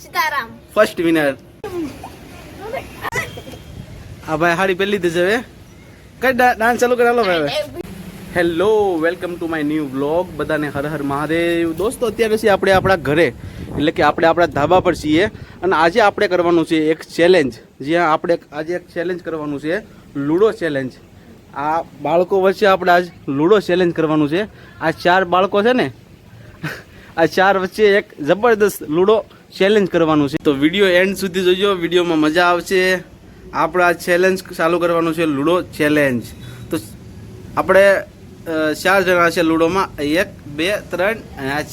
Sitaram first winner. હા ભાઈ હાડી પહેલી દીધી હવે કઈ ડાન્સ ચાલુ કરાલો ભાઈ. Hello welcome to my new vlog. બધાને હર હર મહાદેવ. દોસ્તો અત્યારે છીએ આપણે આપણા ઘરે, એટલે કે આપણે આપણા ધાબા પર છીએ અને આજે આપણે કરવાનું છે એક ચેલેન્જ. જ્યાં આપણે આજે એક ચેલેન્જ કરવાનું છે, લૂડો ચેલેન્જ. આ બાળકો વચ્ચે આપણે આજ લૂડો ચેલેન્જ કરવાનું છે. આ 4 બાળકો છે ને, આ 4 વચ્ચે એક જબરદસ્ત લૂડો ચેલેન્જ કરવાનું છે. તો વિડીયો એન્ડ સુધી જોજો, વિડીયોમાં મજા આવશે. આપણે આ ચેલેન્જ ચાલુ કરવાનું છે, લૂડો ચેલેન્જ. તો આપણે 4 જણા છે લૂડોમાં, 1 2 3 અને આ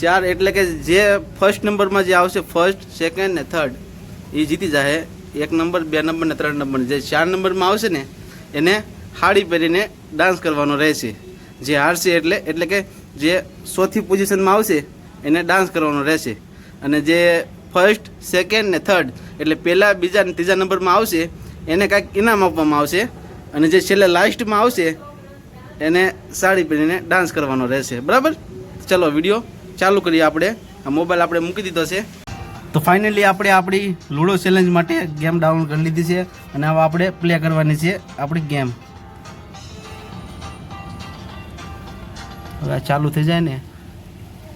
4 એટલે કે જે ફર્સ્ટ નંબરમાં જે આવશે, ફર્સ્ટ સેકન્ડ ને થર્ડ, એ જીતી જાય. 1 નંબર 2 નંબર ને 3 નંબર. જે 4 નંબરમાં આવશે ને એને સાડી પહેરીને ડાન્સ કરવાનો રહેશે. જે હારશે એટલે કે જે ચોથી પોઝિશનમાં આવશે એને ડાન્સ કરવાનો રહેશે. અને જે ફર્સ્ટ સેકન્ડ ને થર્ડ એટલે પહેલા બીજા ને ત્રીજા નંબરમાં આવશે એને કાંઈક ઇનામ આપવામાં આવશે. અને જે છેલ્લે લાસ્ટમાં આવશે એને સાડી પહેરીને ડાન્સ કરવાનો રહેશે. બરાબર? ચલો વિડીયો ચાલુ કરીએ. આપણે આ મોબાઈલ આપણે મૂકી દીધો છે. તો ફાઇનલી આપણે આપણી લૂડો ચેલેન્જ માટે ગેમ ડાઉનલોડ કરી લીધી છે અને હવે આપણે પ્લે કરવાની છે આપણી ગેમ. હવે ચાલુ થઈ જાય ને?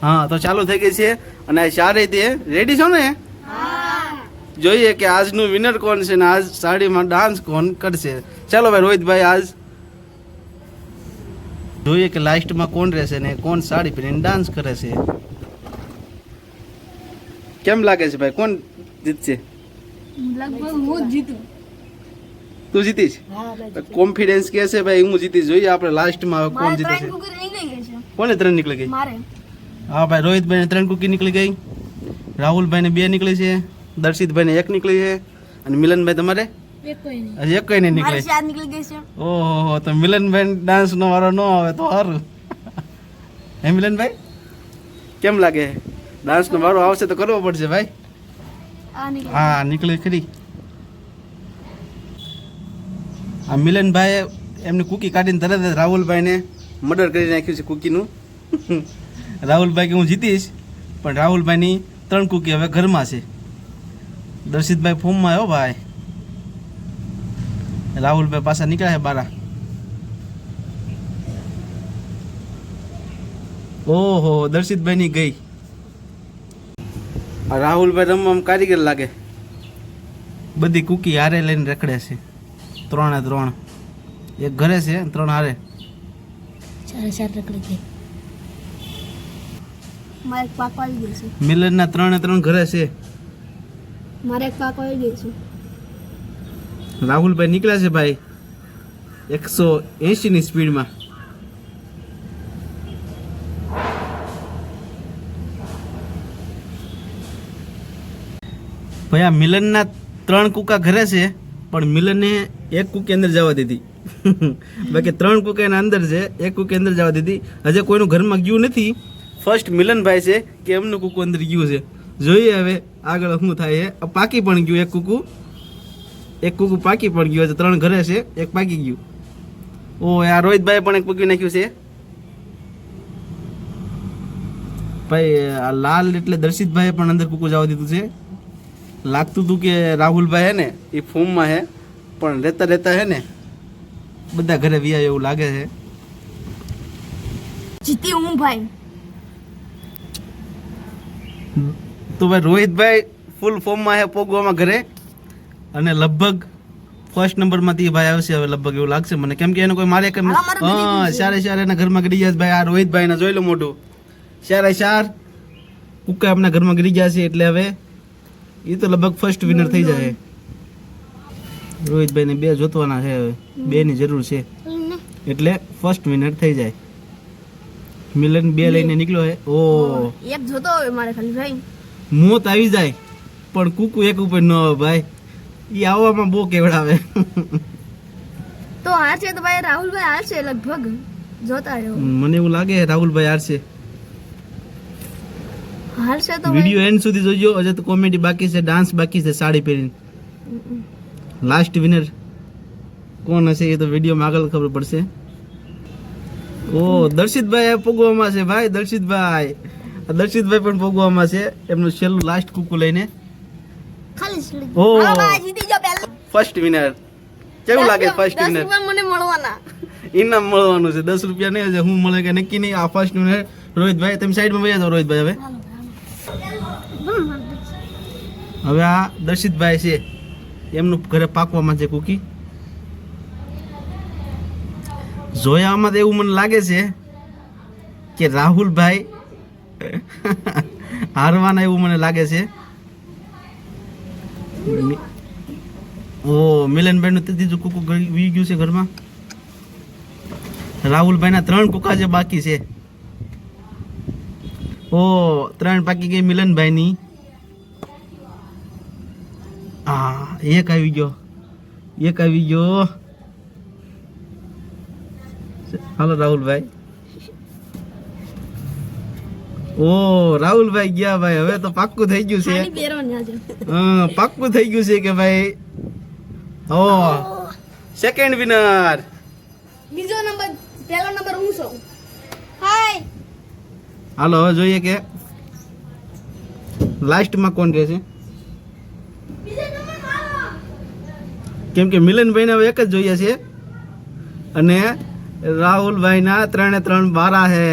હા, તો ચાલુ થઈ ગઈ છે. અને આ 4 તે રેડી છો ને? જોઈએ કે આજનું વિનર કોણ છે ને આજ સાડીમાં ડાન્સ કોણ કરશે. ચાલો ભાઈ રોહિતભાઈ, આજ જોઈએ કે લાસ્ટમાં કોણ રહેશે ને કોણ સાડી પહેરીને ડાન્સ કરે છે. કેમ લાગે છે ભાઈ, કોણ જીતશે? લગભગ હું જ જીતું. તું જીતીશ? કોન્ફિડન્સ કે છે ભાઈ હું જીતીશ. જોઈએ આપણે લાસ્ટમાં કોણ જીતે છે. કોને 3 નીકળી ગઈ? મારે. હા ભાઈ, રોહિતભાઈ ને 3 કુકી નીકળી ગઈ, રાહુલભાઈ ને 2 નીકળી છે, દર્શિતભાઈ ને 1 નીકળી છે અને મિલનભાઈ તમારે હજી એક કઈ નહીં નીકળી. ઓહો, તો મિલનભાઈ ડાન્સ નો વારો ન આવે તો સારું. હે મિલનભાઈ, કેમ લાગે? ડાન્સ નો વારો આવશે તો કરવો પડશે ભાઈ. હા નીકળી ખરી. આ મિલનભાઈ એમની કુકી કાઢીને તરત જ રાહુલભાઈને મર્ડર કરી નાખ્યું છે કુકીનું. રાહુલભાઈ કે હું જીતીશ, પણ રાહુલભાઈની 3 કુકી હવે ઘરમાં છે. દર્શિતભાઈ ફોર્મમાં આવ્યો ભાઈ. રાહુલભાઈ પાછા નીકળ્યા છે બારા. ઓહો, દર્શિતભાઈની ગઈ. રાહુલભાઈ રમવામાં કારીગર લાગે. બધી કુકી હારે લઈને રખડે છે. 3 એક ઘરે છે, 3 હારે. 4 રખડી ગઈ. મારે એક પાકો આવી ગયો છે. મિલનના 3 ઘરે છે. મારે એક પાકો આવી ગયો છે. રાહુલભાઈ નીકળ્યા છે ભાઈ 180 ની સ્પીડમાં. ભાઈ આ મિલનના 3 કુકા ઘરે છે, પણ મિલને 1 કુકી અંદર જવા દીધી. બાકી 3 કુકા એના અંદર છે, 1 કુકી અંદર જવા દીધી. હજે કોઈનું ઘરમાં ગયું નથી. ફર્સ્ટ મિલનભાઈ છે કે એમનું કુકુ અંદર ગયું છે. જોઈએ હવે આગળ શું થાય છે. પાકી પણ ગયું 1 કુકુ પાકી પણ ગયું છે. 3 ઘરે છે, 1 પાકી ગયું. ઓ આ રોહિતભાઈ પણ 1 પૂકી નાખ્યું છે ભાઈ. આ લાલ એટલે દર્શિતભાઈ પણ અંદર કુકુ જવા દીધું છે. લાગતું હતું કે રાહુલભાઈ હે ને એ ફોર્મમાં હે, પણ રહેતા હે ને બધા ઘરે વિયા એવું લાગે છે. જીતી હું ભાઈ. તો ભાઈ રોહિતભાઈ ફૂલ ફોર્મમાં હે પોગવામાં ઘરે, અને લગભગ ફર્સ્ટ નંબરમાંથી ભાઈ આવશે હવે લગભગ એવું લાગશે મને. કેમ કે એને કોઈ મારે કે હા 4 એના ઘરમાં ગરી ગયા ભાઈ. આ રોહિતભાઈ ને જોઈ લો મોઢું. 4 કુકા એમના ઘરમાં ગરી ગયા છે, એટલે હવે એ તો લગભગ ફર્સ્ટ વિનર થઈ જાય. રોહિતભાઈ ને 2 જોતવાના છે, હવે 2 ની જરૂર છે એટલે ફર્સ્ટ વિનર થઈ જાય. મિલન 2 લઈને નીકળ્યો છે. ઓ એક જોતો હવે મારે ખાલી ભાઈ. મોત આવી જાય પણ કુકુ 1 ઉપર ન આવે ભાઈ. ઈ આવવામાં બહુ કેવડાવે. તો હારશે તો ભાઈ રાહુલભાઈ હારશે લગભગ. જોતા રહ્યો. મને એવું લાગે રાહુલભાઈ હારશે. હારશે તો વિડિયો એન્ડ સુધી જોજો. હજુ તો કોમેડી બાકી છે, ડાન્સ બાકી છે સાડી પહેરીને. લાસ્ટ વિનર કોણ હશે એ તો વિડીયોમાં આગળ ખબર પડશે. ઓ દર્શિતભાઈ પોગવામાં છે ભાઈ. દર્શિતભાઈ દર્શિતભાઈ પણ ભોગવામાં છે એમનું છેલ્લું લાસ્ટ કુકુ લઈને. ખાલી સ્લીપ. ઓ હા ભાઈ જીતી ગયો પહેલા. First winner. કેવું લાગે ફર્સ્ટ 10 વિનર? રૂપિયા મને મળવાના. ઇનામ મળવાનું છે 10 રૂપિયા નહીં, હજુ હું મળે કે નક્કી નહીં. આ ફર્સ્ટ વિનર રોહિતભાઈ. તમે સાઈડમાં બેસી જાઓ રોહિતભાઈ. હવે આ દર્શિતભાઈ છે એમનું ઘરે પાકવામાં છે કુકી. જોયામાં તો એવું મને લાગે છે કે રાહુલભાઈ હારવાના એવું મને લાગે છે. ઓ મિલનભાઈ નું ત્રીજું કુકુ વી ગયું છે ઘરમાં. રાહુલભાઈ ના 3 કુકા જે બાકી છે. ઓ 3 પાકી ગઈ મિલનભાઈ ની. હા એક આવી ગયો. હાલો રાહુલભાઈ. ઓ રાહુલભાઈ ગયા ભાઈ. હવે તો પાક્કું થઈ ગયું છે. ખાલી પહેરવાની આજે. હા પાક્કું થઈ ગયું છે કે ભાઈ ઓ સેકન્ડ વિનર. બીજો નંબર પહેલો નંબર હું છું. હાય. હાલો હવે જોઈએ કે લાસ્ટમાં કોણ રહેશે. બીજો નંબર મારો. કેમ કે મિલનભાઈને હવે એક જ જોઈએ છે અને રાહુલભાઈના 3 બારા છે.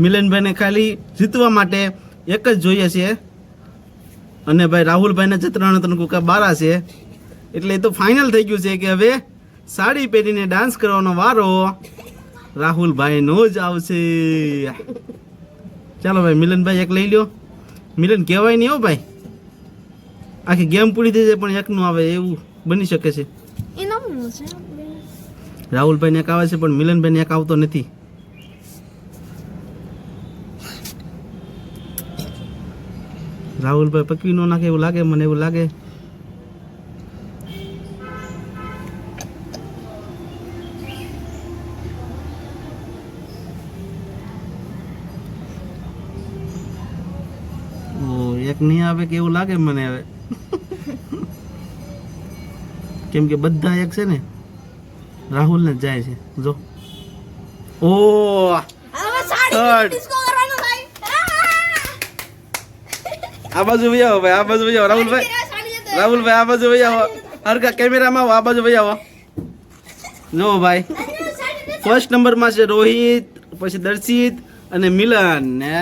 મિલનભાઈને ખાલી જીતવા માટે એક જ જોઈએ છે અને ભાઈ રાહુલભાઈને જે 3 કુકા બારા છે એટલે એ તો ફાઇનલ થઈ ગયું છે કે હવે સાડી પહેરીને ડાન્સ કરવાનો વારો રાહુલભાઈનો જ આવશે. ચાલો ભાઈ મિલનભાઈ એક લઈ લ્યો. મિલન કહેવાય નહીં હો ભાઈ, આખી ગેમ પૂરી થઈ જાય પણ એકનું આવે એવું બની શકે છે. ઇનામ છે. રાહુલભાઈને એક આવે છે પણ મિલનભાઈને એક આવતો નથી. રાહુલભાઈ પકવી નો નાખે એવું લાગે મને. એવું લાગે ઓ એક નહીં આવે કે એવું લાગે મને હવે. કેમ કે બધા એક છે ને રાહુલ ને જ જાય છે. જો ઓ હવે સાડી Third. ડિસ્કો કરવાનો ભાઈ. આ બાજુ વહી આવો ભાઈ. આ બાજુ વહી આવો રાહુલભાઈ. રાહુલભાઈ આ બાજુ વહી આવો. હરકા કેમેરામાં આવો. આ બાજુ વહી આવો. જો ભાઈ ફર્સ્ટ નંબરમાં છે રોહિત, પછી દર્શિત અને મિલન ને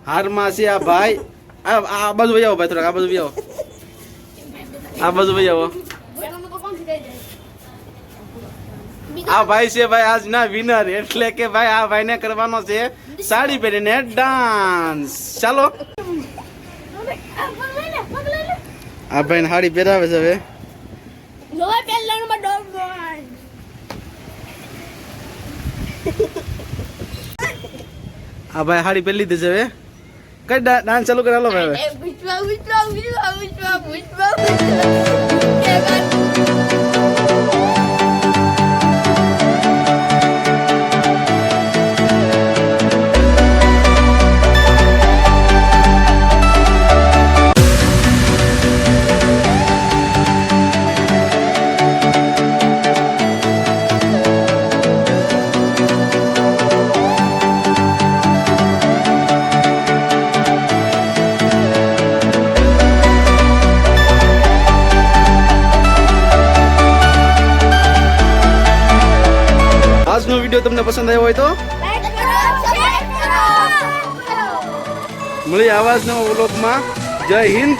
હારમાં છે આ ભાઈ. આ બાજુ વહી આવો ભાઈ. થોડાક આ બાજુ વહી આવો. આ બાજુ વહી આવો. આ ભાઈ છે ભાઈ આજના વિનર. એટલે કે ભાઈ આ ભાઈને કરવાનો છે સાડી પહેરીને ડાન્સ. ચાલો આ ભાઈને સાડી પહેરાવે છે હવે. જોવા પહેલા નંબર ડોગન. આ ભાઈ સાડી પહેરી લીધી છે હવે. કઈ ડાન્સ ચાલુ કરે હાલો ભાઈ હવે. આજનો વિડીયો તમને પસંદ આવ્યો હોય તો મળીએ આવા જ નવા વ્લોગમાં. જય હિન્દ.